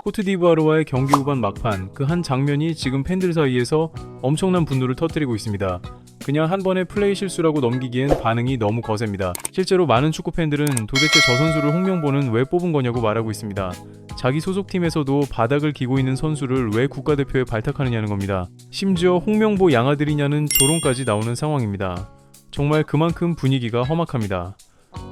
코트디부아르와의 경기 후반 막판 그 한 장면이 지금 팬들 사이에서 엄청난 분노를 터뜨리고 있습니다. 그냥 한 번의 플레이 실수라고 넘기기엔 반응이 너무 거셉니다. 실제로 많은 축구 팬들은 도대체 저 선수를 홍명보는 왜 뽑은 거냐고 말하고 있습니다. 자기 소속팀에서도 바닥을 기고 있는 선수를 왜 국가대표에 발탁하느냐는 겁니다. 심지어 홍명보 양아들이냐는 조롱까지 나오는 상황입니다. 정말 그만큼 분위기가 험악합니다.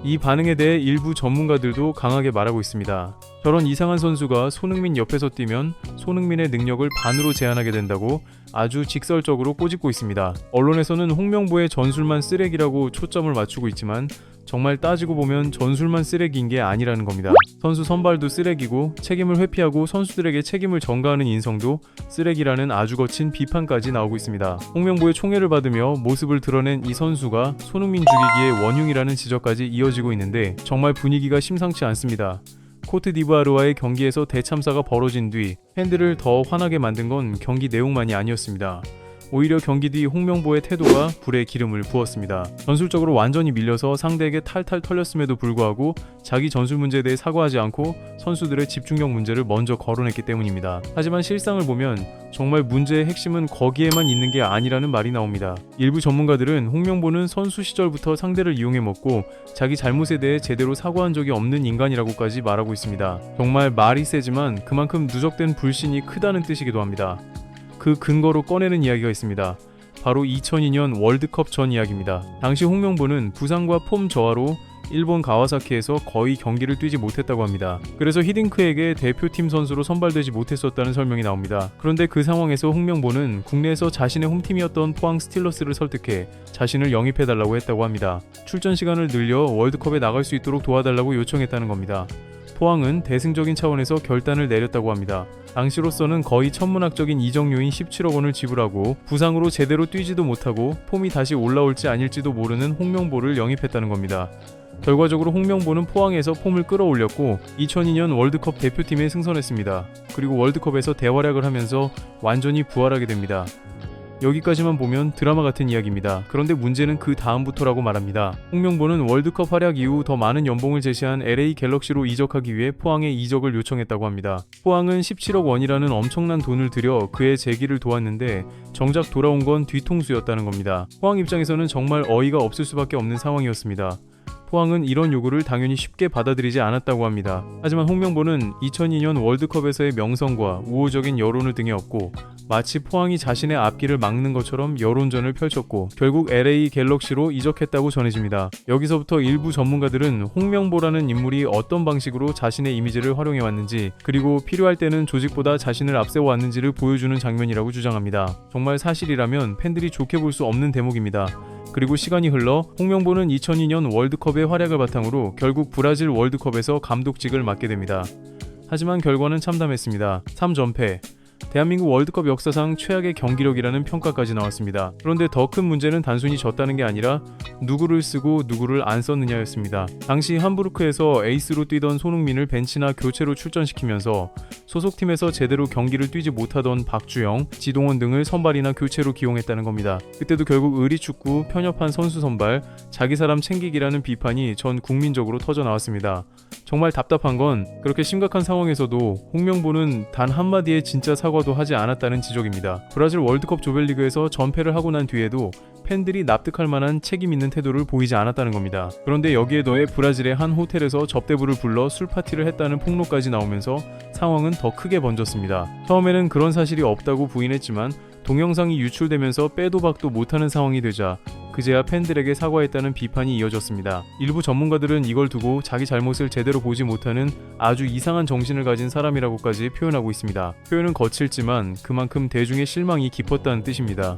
이 반응에 대해 일부 전문가들도 강하게 말하고 있습니다. 저런 이상한 선수가 손흥민 옆에서 뛰면 손흥민의 능력을 반으로 제한하게 된다고 아주 직설적으로 꼬집고 있습니다. 언론에서는 홍명보의 전술만 쓰레기라고 초점을 맞추고 있지만 정말 따지고 보면 전술만 쓰레기인 게 아니라는 겁니다. 선수 선발도 쓰레기고 책임을 회피하고 선수들에게 책임을 전가하는 인성도 쓰레기라는 아주 거친 비판까지 나오고 있습니다. 홍명보의 총애를 받으며 모습을 드러낸 이 선수가 손흥민 죽이기의 원흉이라는 지적까지 이어지고 있는데 정말 분위기가 심상치 않습니다. 코트디부아르와의 경기에서 대참사가 벌어진 뒤 팬들을 더 화나게 만든 건 경기 내용만이 아니었습니다. 오히려 경기 뒤 홍명보의 태도가 불에 기름을 부었습니다. 전술적으로 완전히 밀려서 상대에게 탈탈 털렸음에도 불구하고 자기 전술 문제에 대해 사과하지 않고 선수들의 집중력 문제를 먼저 거론했기 때문입니다. 하지만 실상을 보면 정말 문제의 핵심은 거기에만 있는 게 아니라는 말이 나옵니다. 일부 전문가들은 홍명보는 선수 시절부터 상대를 이용해 먹고 자기 잘못에 대해 제대로 사과한 적이 없는 인간이라고까지 말하고 있습니다. 정말 말이 세지만 그만큼 누적된 불신이 크다는 뜻이기도 합니다. 그 근거로 꺼내는 이야기가 있습니다. 바로 2002년 월드컵 전 이야기입니다. 당시 홍명보는 부상과 폼 저하로 일본 가와사키에서 거의 경기를 뛰지 못했다고 합니다. 그래서 히딩크에게 대표팀 선수로 선발되지 못했었다는 설명이 나옵니다. 그런데 그 상황에서 홍명보는 국내에서 자신의 홈팀이었던 포항 스틸러스를 설득해 자신을 영입해달라고 했다고 합니다. 출전 시간을 늘려 월드컵에 나갈 수 있도록 도와달라고 요청했다는 겁니다. 포항은 대승적인 차원에서 결단을 내렸다고 합니다. 당시로서는 거의 천문학적인 이적료인 17억 원을 지불하고 부상으로 제대로 뛰지도 못하고 폼이 다시 올라올지 아닐지도 모르는 홍명보를 영입했다는 겁니다. 결과적으로 홍명보는 포항에서 폼을 끌어올렸고 2002년 월드컵 대표팀에 승선했습니다. 그리고 월드컵에서 대활약을 하면서 완전히 부활하게 됩니다. 여기까지만 보면 드라마 같은 이야기입니다. 그런데 문제는 그 다음부터라고 말합니다. 홍명보는 월드컵 활약 이후 더 많은 연봉을 제시한 LA 갤럭시로 이적하기 위해 포항에 이적을 요청했다고 합니다. 포항은 17억 원이라는 엄청난 돈을 들여 그의 재기를 도왔는데 정작 돌아온 건 뒤통수였다는 겁니다. 포항 입장에서는 정말 어이가 없을 수밖에 없는 상황이었습니다. 포항은 이런 요구를 당연히 쉽게 받아들이지 않았다고 합니다. 하지만 홍명보는 2002년 월드컵에서의 명성과 우호적인 여론을 등에 업고 마치 포항이 자신의 앞길을 막는 것처럼 여론전을 펼쳤고 결국 LA 갤럭시로 이적했다고 전해집니다. 여기서부터 일부 전문가들은 홍명보라는 인물이 어떤 방식으로 자신의 이미지를 활용해왔는지 그리고 필요할 때는 조직보다 자신을 앞세워왔는지를 보여주는 장면이라고 주장합니다. 정말 사실이라면 팬들이 좋게 볼 수 없는 대목입니다. 그리고 시간이 흘러 홍명보는 2002년 월드컵의 활약을 바탕으로 결국 브라질 월드컵에서 감독직을 맡게 됩니다. 하지만 결과는 참담했습니다. 3전패. 대한민국 월드컵 역사상 최악의 경기력이라는 평가까지 나왔습니다. 그런데 더 큰 문제는 단순히 졌다는 게 아니라 누구를 쓰고 누구를 안 썼느냐였습니다. 당시 함부르크에서 에이스로 뛰던 손흥민을 벤치나 교체로 출전시키면서 소속팀에서 제대로 경기를 뛰지 못하던 박주영, 지동원 등을 선발이나 교체로 기용했다는 겁니다. 그때도 결국 의리축구, 편협한 선수 선발, 자기 사람 챙기기라는 비판이 전 국민적으로 터져나왔습니다. 정말 답답한 건 그렇게 심각한 상황에서도 홍명보는 단 한마디의 진짜 사과도 하지 않았다는 지적입니다. 브라질 월드컵 조별리그에서 전패를 하고 난 뒤에도 팬들이 납득할 만한 책임 있는 태도를 보이지 않았다는 겁니다. 그런데 여기에 더해 브라질의 한 호텔에서 접대부를 불러 술 파티를 했다는 폭로까지 나오면서 상황은 더 크게 번졌습니다. 처음에는 그런 사실이 없다고 부인했지만 동영상이 유출되면서 빼도 박도 못하는 상황이 되자 그제야 팬들에게 사과했다는 비판이 이어졌습니다. 일부 전문가들은 이걸 두고 자기 잘못을 제대로 보지 못하는 아주 이상한 정신을 가진 사람이라고까지 표현하고 있습니다. 표현은 거칠지만 그만큼 대중의 실망이 깊었다는 뜻입니다.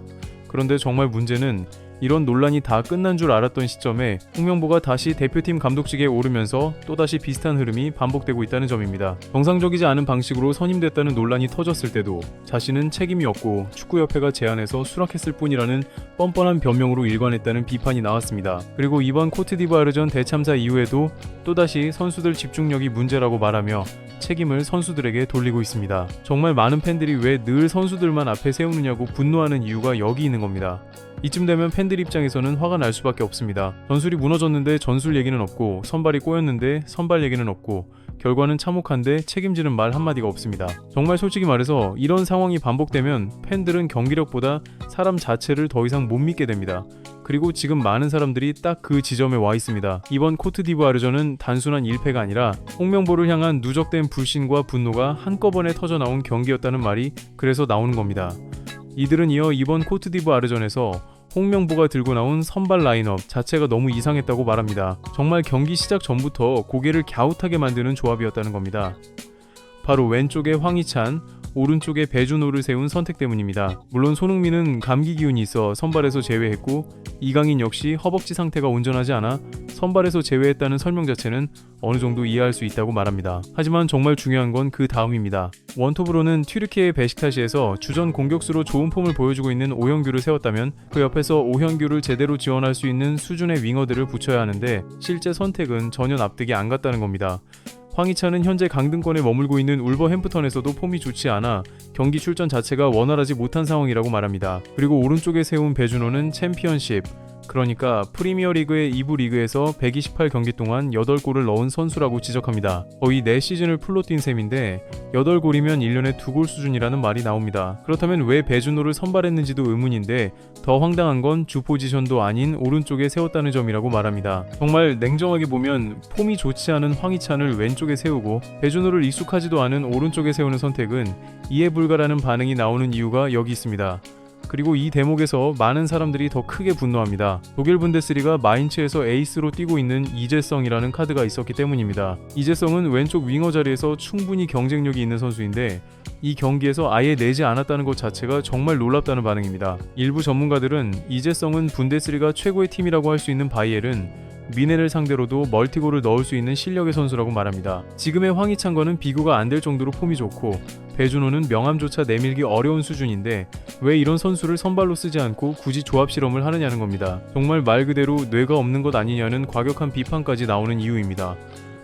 그런데 정말 문제는 이런 논란이 다 끝난 줄 알았던 시점에 홍명보가 다시 대표팀 감독직에 오르면서 또다시 비슷한 흐름이 반복되고 있다는 점입니다. 정상적이지 않은 방식으로 선임됐다는 논란이 터졌을 때도 자신은 책임이 없고 축구협회가 제안해서 수락했을 뿐이라는 뻔뻔한 변명으로 일관했다는 비판이 나왔습니다. 그리고 이번 코트디부아르전 대참사 이후에도 또다시 선수들 집중력이 문제라고 말하며 책임을 선수들에게 돌리고 있습니다. 정말 많은 팬들이 왜 늘 선수들만 앞에 세우느냐고 분노하는 이유가 여기 있는 겁니다. 이쯤 되면 팬들 입장에서는 화가 날 수밖에 없습니다. 전술이 무너졌는데 전술 얘기는 없고, 선발이 꼬였는데 선발 얘기는 없고, 결과는 참혹한데 책임지는 말 한마디가 없습니다. 정말 솔직히 말해서 이런 상황이 반복되면 팬들은 경기력보다 사람 자체를 더 이상 못 믿게 됩니다. 그리고 지금 많은 사람들이 딱 그 지점에 와 있습니다. 이번 코트디부아르전은 단순한 1패가 아니라 홍명보를 향한 누적된 불신과 분노가 한꺼번에 터져나온 경기였다는 말이 그래서 나오는 겁니다. 이들은 이어 이번 코트디부아르전에서 홍명보가 들고 나온 선발 라인업 자체가 너무 이상했다고 말합니다. 정말 경기 시작 전부터 고개를 갸웃하게 만드는 조합이었다는 겁니다. 바로 왼쪽에 황희찬, 오른쪽에 배준호를 세운 선택 때문입니다. 물론 손흥민은 감기 기운이 있어 선발에서 제외했고, 이강인 역시 허벅지 상태가 온전하지 않아 선발에서 제외했다는 설명 자체는 어느 정도 이해할 수 있다고 말합니다. 하지만 정말 중요한 건 그 다음입니다. 원톱으로는 튀르키예 베식타시에서 주전 공격수로 좋은 폼을 보여주고 있는 오현규를 세웠다면 그 옆에서 오현규를 제대로 지원할 수 있는 수준의 윙어들을 붙여야 하는데 실제 선택은 전혀 납득이 안 갔다는 겁니다. 황희찬은 현재 강등권에 머물고 있는 울버햄프턴에서도 폼이 좋지 않아 경기 출전 자체가 원활하지 못한 상황이라고 말합니다. 그리고 오른쪽에 세운 배준호는 챔피언십, 그러니까 프리미어리그의 2부 리그에서 128경기 동안 8골을 넣은 선수라고 지적합니다. 거의 4시즌을 풀로 뛴 셈인데 8골이면 1년에 2골 수준이라는 말이 나옵니다. 그렇다면 왜 배준호를 선발했는지도 의문인데 더 황당한 건 주 포지션도 아닌 오른쪽에 세웠다는 점이라고 말합니다. 정말 냉정하게 보면 폼이 좋지 않은 황희찬을 왼쪽에 세우고 배준호를 익숙하지도 않은 오른쪽에 세우는 선택은 이해 불가라는 반응이 나오는 이유가 여기 있습니다. 그리고 이 대목에서 많은 사람들이 더 크게 분노합니다. 독일 분데스리가 마인츠에서 에이스로 뛰고 있는 이재성이라는 카드가 있었기 때문입니다. 이재성은 왼쪽 윙어 자리에서 충분히 경쟁력이 있는 선수인데 이 경기에서 아예 내지 않았다는 것 자체가 정말 놀랍다는 반응입니다. 일부 전문가들은 이재성은 분데스리가 최고의 팀이라고 할 수 있는 바이에른 미네를 상대로도 멀티골을 넣을 수 있는 실력의 선수라고 말합니다. 지금의 황희찬과는 비교가 안 될 정도로 폼이 좋고 배준호는 명함조차 내밀기 어려운 수준인데 왜 이런 선수를 선발로 쓰지 않고 굳이 조합 실험을 하느냐는 겁니다. 정말 말 그대로 뇌가 없는 것 아니냐는 과격한 비판까지 나오는 이유입니다.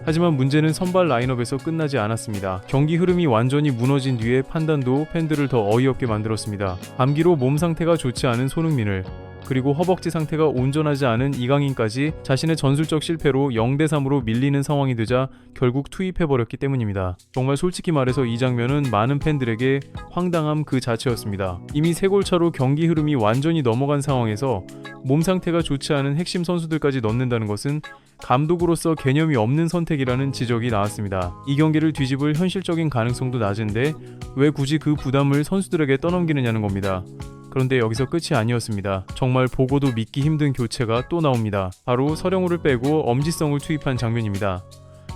하지만 문제는 선발 라인업에서 끝나지 않았습니다. 경기 흐름이 완전히 무너진 뒤에 판단도 팬들을 더 어이없게 만들었습니다. 감기로 몸 상태가 좋지 않은 손흥민을, 그리고 허벅지 상태가 온전하지 않은 이강인까지 자신의 전술적 실패로 0대3으로 밀리는 상황이 되자 결국 투입해버렸기 때문입니다. 정말 솔직히 말해서 이 장면은 많은 팬들에게 황당함 그 자체였습니다. 이미 3골 차로 경기 흐름이 완전히 넘어간 상황에서 몸 상태가 좋지 않은 핵심 선수들까지 넣는다는 것은 감독으로서 개념이 없는 선택이라는 지적이 나왔습니다. 이 경기를 뒤집을 현실적인 가능성도 낮은데 왜 굳이 그 부담을 선수들에게 떠넘기느냐는 겁니다. 그런데 여기서 끝이 아니었습니다. 정말 보고도 믿기 힘든 교체가 또 나옵니다. 바로 서령우를 빼고 엄지성을 투입한 장면입니다.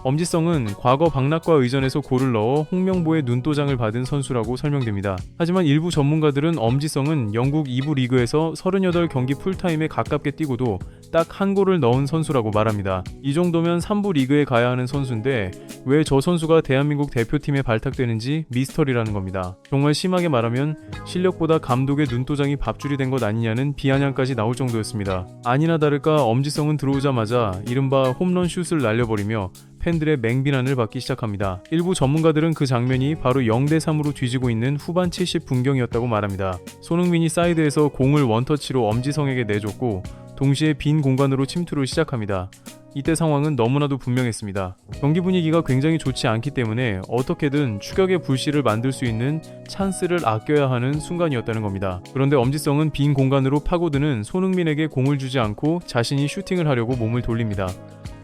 엄지성은 과거 박낙과 의전에서 골을 넣어 홍명보의 눈도장을 받은 선수라고 설명됩니다. 하지만 일부 전문가들은 엄지성은 영국 2부 리그에서 38경기 풀타임에 가깝게 뛰고도 딱 한 골을 넣은 선수라고 말합니다. 이 정도면 3부 리그에 가야 하는 선수인데 왜 저 선수가 대한민국 대표팀에 발탁되는지 미스터리라는 겁니다. 정말 심하게 말하면 실력보다 감독의 눈도장이 밥줄이 된 것 아니냐는 비아냥까지 나올 정도였습니다. 아니나 다를까 엄지성은 들어오자마자 이른바 홈런 슛을 날려버리며 팬들의 맹비난을 받기 시작합니다. 일부 전문가들은 그 장면이 바로 0대3으로 뒤지고 있는 후반 70분경이었다고 말합니다. 손흥민이 사이드에서 공을 원터치로 엄지성에게 내줬고 동시에 빈 공간으로 침투를 시작합니다. 이때 상황은 너무나도 분명했습니다. 경기 분위기가 굉장히 좋지 않기 때문에 어떻게든 추격의 불씨를 만들 수 있는 찬스를 아껴야 하는 순간이었다는 겁니다. 그런데 엄지성은 빈 공간으로 파고드는 손흥민에게 공을 주지 않고 자신이 슈팅을 하려고 몸을 돌립니다.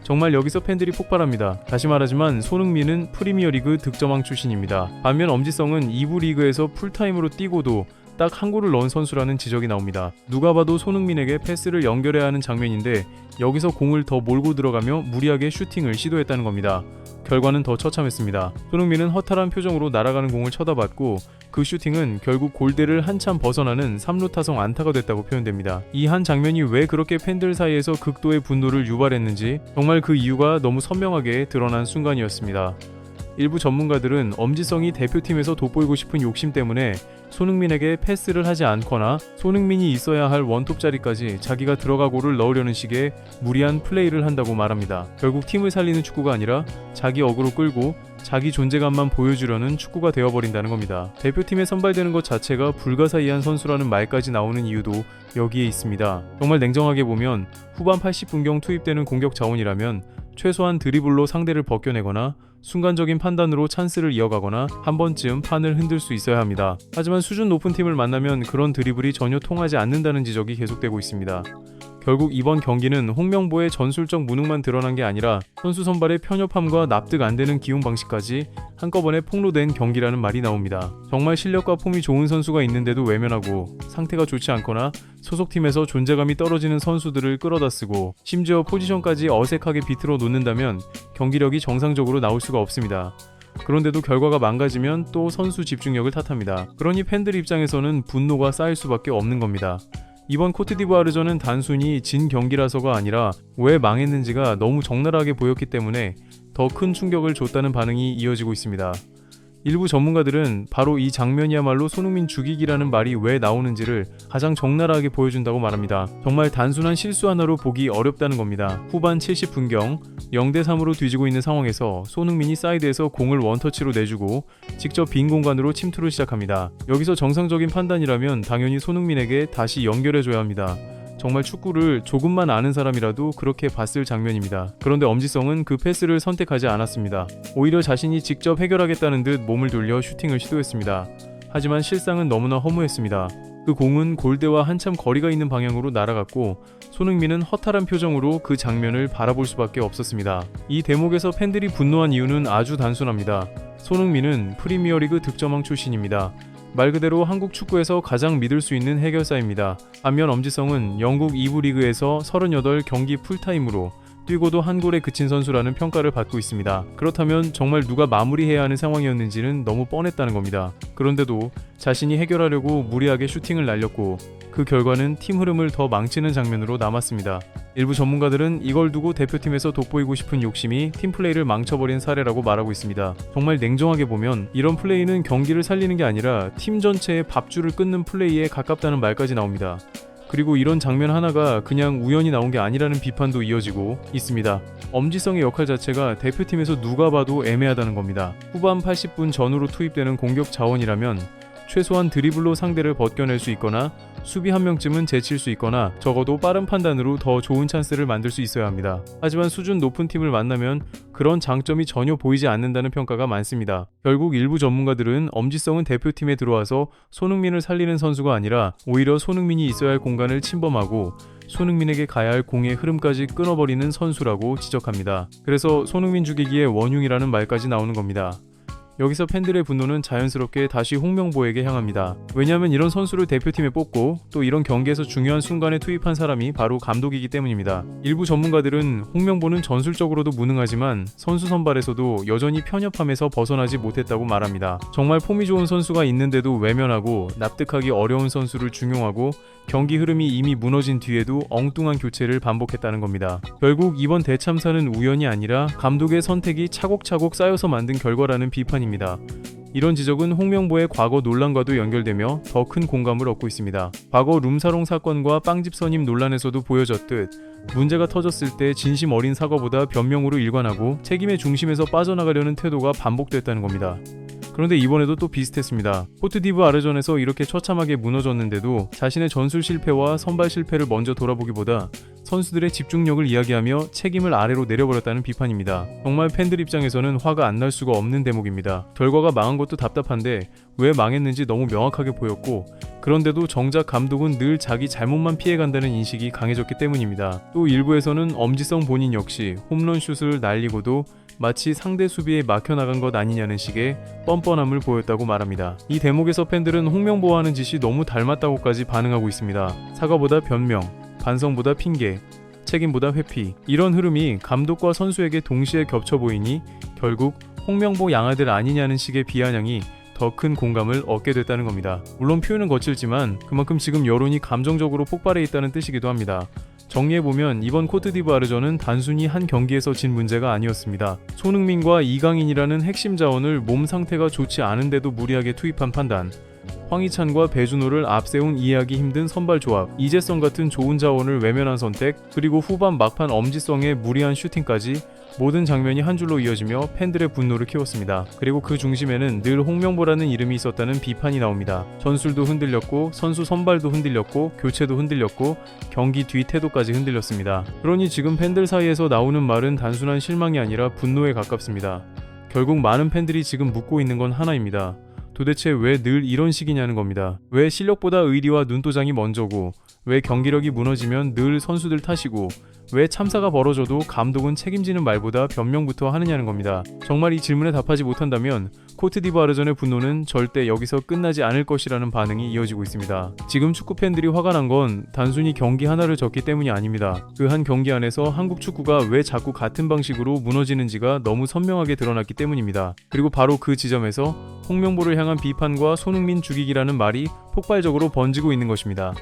정말 여기서 팬들이 폭발합니다. 다시 말하지만 손흥민은 프리미어리그 득점왕 출신입니다. 반면 엄지성은 2부 리그에서 풀타임으로 뛰고도 딱 한 골을 넣은 선수라는 지적이 나옵니다. 누가 봐도 손흥민에게 패스를 연결해야 하는 장면인데 여기서 공을 더 몰고 들어가며 무리하게 슈팅을 시도했다는 겁니다. 결과는 더 처참했습니다. 손흥민은 허탈한 표정으로 날아가는 공을 쳐다봤고 그 슈팅은 결국 골대를 한참 벗어나는 3루 타성 안타가 됐다고 표현됩니다. 이 한 장면이 왜 그렇게 팬들 사이에서 극도의 분노를 유발했는지 정말 그 이유가 너무 선명하게 드러난 순간이었습니다. 일부 전문가들은 엄지성이 대표팀에서 돋보이고 싶은 욕심 때문에 손흥민에게 패스를 하지 않거나 손흥민이 있어야 할 원톱 자리까지 자기가 들어가 골을 넣으려는 식의 무리한 플레이를 한다고 말합니다. 결국 팀을 살리는 축구가 아니라 자기 어그로 끌고 자기 존재감만 보여주려는 축구가 되어버린다는 겁니다. 대표팀에 선발되는 것 자체가 불가사의한 선수라는 말까지 나오는 이유도 여기에 있습니다. 정말 냉정하게 보면 후반 80분경 투입되는 공격 자원이라면 최소한 드리블로 상대를 벗겨내거나 순간적인 판단으로 찬스를 이어가거나 한 번쯤 판을 흔들 수 있어야 합니다. 하지만 수준 높은 팀을 만나면 그런 드리블이 전혀 통하지 않는다는 지적이 계속되고 있습니다. 결국 이번 경기는 홍명보의 전술적 무능만 드러난 게 아니라 선수 선발의 편협함과 납득 안 되는 기용 방식까지 한꺼번에 폭로된 경기라는 말이 나옵니다. 정말 실력과 폼이 좋은 선수가 있는데도 외면하고 상태가 좋지 않거나 소속팀에서 존재감이 떨어지는 선수들을 끌어다 쓰고 심지어 포지션까지 어색하게 비틀어 놓는다면 경기력이 정상적으로 나올 수가 없습니다. 그런데도 결과가 망가지면 또 선수 집중력을 탓합니다. 그러니 팬들 입장에서는 분노가 쌓일 수밖에 없는 겁니다. 이번 코트디부아르전은 단순히 진 경기라서가 아니라 왜 망했는지가 너무 적나라하게 보였기 때문에 더 큰 충격을 줬다는 반응이 이어지고 있습니다. 일부 전문가들은 바로 이 장면이야말로 손흥민 죽이기라는 말이 왜 나오는지를 가장 적나라하게 보여준다고 말합니다. 정말 단순한 실수 하나로 보기 어렵다는 겁니다. 후반 70분경 0대3으로 뒤지고 있는 상황에서 손흥민이 사이드에서 공을 원터치로 내주고 직접 빈 공간으로 침투를 시작합니다. 여기서 정상적인 판단이라면 당연히 손흥민에게 다시 연결해줘야 합니다. 정말 축구를 조금만 아는 사람이라도 그렇게 봤을 장면입니다. 그런데 엄지성은 그 패스를 선택하지 않았습니다. 오히려 자신이 직접 해결하겠다는 듯 몸을 돌려 슈팅을 시도했습니다. 하지만 실상은 너무나 허무했습니다. 그 공은 골대와 한참 거리가 있는 방향으로 날아갔고 손흥민은 허탈한 표정으로 그 장면을 바라볼 수밖에 없었습니다. 이 대목에서 팬들이 분노한 이유는 아주 단순합니다. 손흥민은 프리미어리그 득점왕 출신입니다. 말 그대로 한국 축구에서 가장 믿을 수 있는 해결사입니다. 반면 엄지성은 영국 2부 리그에서 38경기 풀타임으로 뛰고도 한 골에 그친 선수라는 평가를 받고 있습니다. 그렇다면 정말 누가 마무리해야 하는 상황이었는지는 너무 뻔했다는 겁니다. 그런데도 자신이 해결하려고 무리하게 슈팅을 날렸고 그 결과는 팀 흐름을 더 망치는 장면으로 남았습니다. 일부 전문가들은 이걸 두고 대표팀에서 돋보이고 싶은 욕심이 팀플레이를 망쳐버린 사례라고 말하고 있습니다. 정말 냉정하게 보면 이런 플레이는 경기를 살리는 게 아니라 팀 전체의 밥줄을 끊는 플레이에 가깝다는 말까지 나옵니다. 그리고 이런 장면 하나가 그냥 우연히 나온 게 아니라는 비판도 이어지고 있습니다. 엄지성의 역할 자체가 대표팀에서 누가 봐도 애매하다는 겁니다. 후반 80분 전후로 투입되는 공격 자원이라면 최소한 드리블로 상대를 벗겨낼 수 있거나 수비 한 명쯤은 제칠 수 있거나 적어도 빠른 판단으로 더 좋은 찬스를 만들 수 있어야 합니다. 하지만 수준 높은 팀을 만나면 그런 장점이 전혀 보이지 않는다는 평가가 많습니다. 결국 일부 전문가들은 엄지성은 대표팀에 들어와서 손흥민을 살리는 선수가 아니라 오히려 손흥민이 있어야 할 공간을 침범하고 손흥민에게 가야 할 공의 흐름까지 끊어버리는 선수라고 지적합니다. 그래서 손흥민 죽이기의 원흉이라는 말까지 나오는 겁니다. 여기서 팬들의 분노는 자연스럽게 다시 홍명보에게 향합니다. 왜냐하면 이런 선수를 대표팀에 뽑고 또 이런 경기에서 중요한 순간에 투입한 사람이 바로 감독이기 때문입니다. 일부 전문가들은 홍명보는 전술적으로도 무능하지만 선수 선발에서도 여전히 편협함에서 벗어나지 못했다고 말합니다. 정말 폼이 좋은 선수가 있는데도 외면하고 납득하기 어려운 선수를 중용하고 경기 흐름이 이미 무너진 뒤에도 엉뚱한 교체를 반복했다는 겁니다. 결국 이번 대참사는 우연이 아니라 감독의 선택이 차곡차곡 쌓여서 만든 결과라는 비판입니다. 이런 지적은 홍명보의 과거 논란과도 연결되며 더 큰 공감을 얻고 있습니다. 과거 룸사롱 사건과 빵집 선임 논란에서도 보여졌듯 문제가 터졌을 때 진심 어린 사과보다 변명으로 일관하고 책임의 중심에서 빠져나가려는 태도가 반복됐다는 겁니다. 그런데 이번에도 또 비슷했습니다. 코트디부아르전에서 이렇게 처참하게 무너졌는데도 자신의 전술 실패와 선발 실패를 먼저 돌아보기보다 선수들의 집중력을 이야기하며 책임을 아래로 내려버렸다는 비판입니다. 정말 팬들 입장에서는 화가 안 날 수가 없는 대목입니다. 결과가 망한 것도 답답한데 왜 망했는지 너무 명확하게 보였고 그런데도 정작 감독은 늘 자기 잘못만 피해간다는 인식이 강해졌기 때문입니다. 또 일부에서는 엄지성 본인 역시 홈런슛을 날리고도 마치 상대 수비에 막혀나간 것 아니냐는 식의 뻔뻔함을 보였다고 말합니다. 이 대목에서 팬들은 홍명보와 하는 짓이 너무 닮았다고까지 반응하고 있습니다. 사과보다 변명, 반성보다 핑계, 책임보다 회피, 이런 흐름이 감독과 선수에게 동시에 겹쳐 보이니 결국 홍명보 양아들 아니냐는 식의 비아냥이 더 큰 공감을 얻게 됐다는 겁니다. 물론 표현은 거칠지만 그만큼 지금 여론이 감정적으로 폭발해 있다는 뜻이기도 합니다. 정리해보면 이번 코트디부아르전은 단순히 한 경기에서 진 문제가 아니었습니다. 손흥민과 이강인이라는 핵심 자원을 몸 상태가 좋지 않은데도 무리하게 투입한 판단, 황희찬과 배준호를 앞세운 이해하기 힘든 선발 조합, 이재성 같은 좋은 자원을 외면한 선택, 그리고 후반 막판 엄지성의 무리한 슈팅까지 모든 장면이 한 줄로 이어지며 팬들의 분노를 키웠습니다. 그리고 그 중심에는 늘 홍명보라는 이름이 있었다는 비판이 나옵니다. 전술도 흔들렸고 선수 선발도 흔들렸고 교체도 흔들렸고 경기 뒤 태도까지 흔들렸습니다. 그러니 지금 팬들 사이에서 나오는 말은 단순한 실망이 아니라 분노에 가깝습니다. 결국 많은 팬들이 지금 묻고 있는 건 하나입니다. 도대체 왜 늘 이런 식이냐는 겁니다. 왜 실력보다 의리와 눈도장이 먼저고, 왜 경기력이 무너지면 늘 선수들 탓이고, 왜 참사가 벌어져도 감독은 책임지는 말보다 변명부터 하느냐는 겁니다. 정말 이 질문에 답하지 못한다면 코트디부아르전의 분노는 절대 여기서 끝나지 않을 것이라는 반응이 이어지고 있습니다. 지금 축구 팬들이 화가 난 건 단순히 경기 하나를 졌기 때문이 아닙니다. 그 한 경기 안에서 한국 축구가 왜 자꾸 같은 방식으로 무너지는지가 너무 선명하게 드러났기 때문입니다. 그리고 바로 그 지점에서 홍명보를 향한 비판과 손흥민 죽이기라는 말이 폭발적으로 번지고 있는 것입니다.